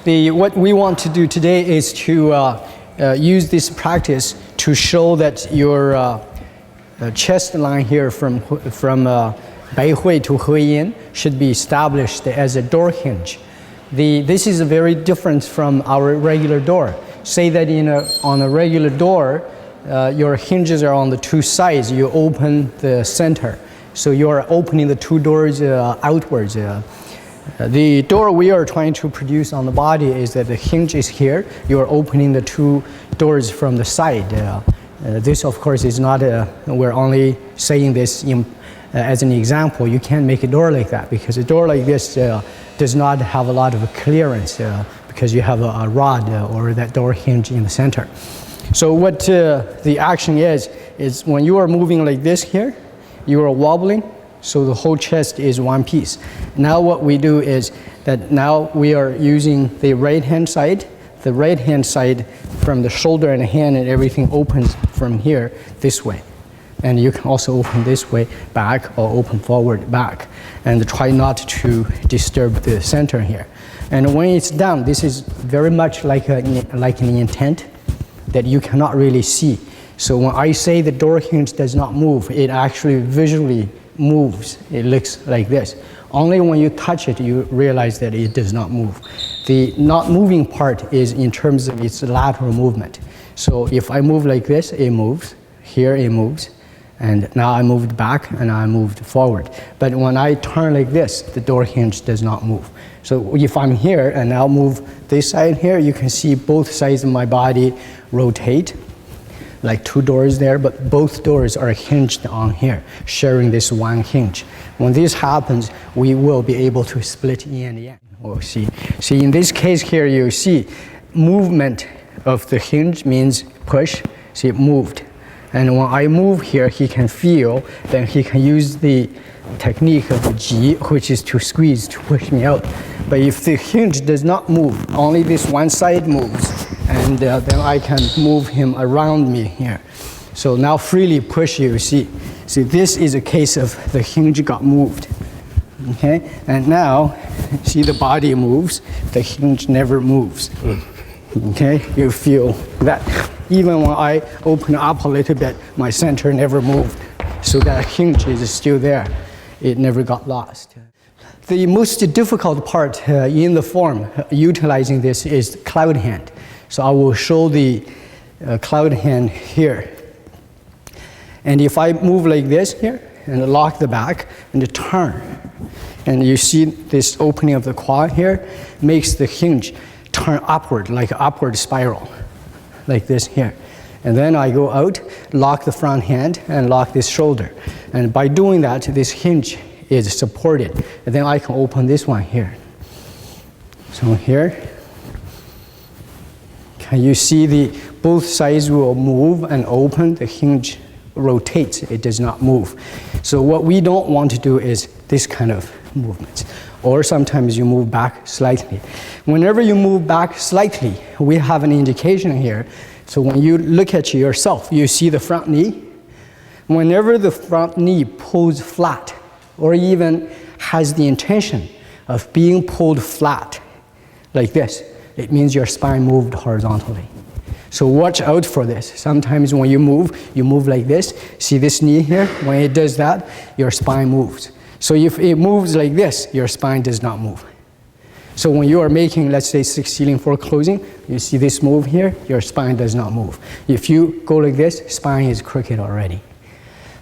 What we want to do today is to use this practice to show that your chest line here from Bai Hui to Hui Yin should be established as a door hinge. This is very different from our regular door. Say that on a regular door, your hinges are on the two sides. You open the center. So you are opening the two doors outwards. The door we are trying to produce on the body is that the hinge is here. You are opening the two doors from the side. This, of course, is not we're only saying this as an example. You can't make a door like that because a door like this does not have a lot of clearance because you have a rod or that door hinge in the center. So what the action is when you are moving like this here, you are wobbling, so the whole chest is one piece. Now what we do is that now we are using the right hand side. The right hand side from the shoulder and the hand and everything opens from here this way. And you can also open this way back or open forward back. And try not to disturb the center here. And when it's done, this is very much like an intent that you cannot really see. So when I say the door hinge does not move, it actually visually moves. It looks like this. Only when you touch it, you realize that it does not move. The not moving part is in terms of its lateral movement. So if I move like this, it moves. Here it moves. And now I moved back and I moved forward. But when I turn like this, the door hinge does not move. So if I'm here and I'll move this side here, you can see both sides of my body rotate, like two doors there, but both doors are hinged on here, sharing this one hinge. When this happens, we will be able to split yin and yang. We'll see. See, in this case here, you see movement of the hinge means push. See, it moved. And when I move here, he can feel, then he can use the technique of the ji, which is to squeeze, to push me out. But if the hinge does not move, only this one side moves, and then I can move him around me here. So now freely push, you see. See, this is a case of the hinge got moved. Okay, and now, see the body moves, the hinge never moves. Okay, you feel that. Even when I open up a little bit, my center never moved. So that hinge is still there. It never got lost. The most difficult part in the form utilizing this is cloud hand. So I will show the cloud hand here. And if I move like this here and lock the back and turn, and you see this opening of the quad here makes the hinge turn upward, like an upward spiral, like this here. And then I go out, lock the front hand, and lock this shoulder. And by doing that, this hinge is supported. And then I can open this one here. So here, can you see both sides will move and open, the hinge rotates, it does not move. So what we don't want to do is this kind of movements. Or sometimes you move back slightly. Whenever you move back slightly, we have an indication here. So when you look at yourself, you see the front knee. Whenever the front knee pulls flat, or even has the intention of being pulled flat, like this, it means your spine moved horizontally. So watch out for this. Sometimes when you move like this. See this knee here? When it does that, your spine moves. So if it moves like this, your spine does not move. So when you are making, let's say, 6 ceiling 4 closing, you see this move here, your spine does not move. If you go like this, spine is crooked already.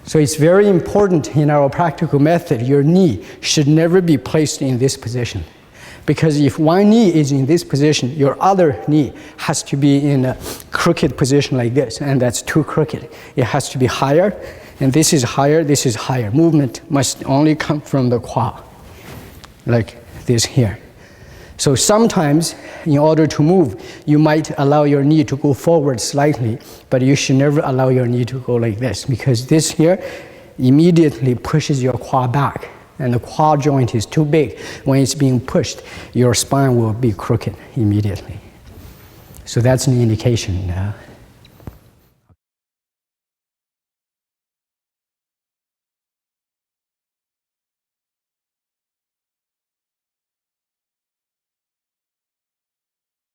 So it's very important in our practical method, your knee should never be placed in this position. Because if one knee is in this position, your other knee has to be in a crooked position like this, and that's too crooked. It has to be higher, and this is higher, this is higher. Movement must only come from the quad, like this here. So sometimes, in order to move, you might allow your knee to go forward slightly, but you should never allow your knee to go like this, because this here immediately pushes your quad back, and the quad joint is too big. When it's being pushed, your spine will be crooked immediately. So that's an indication.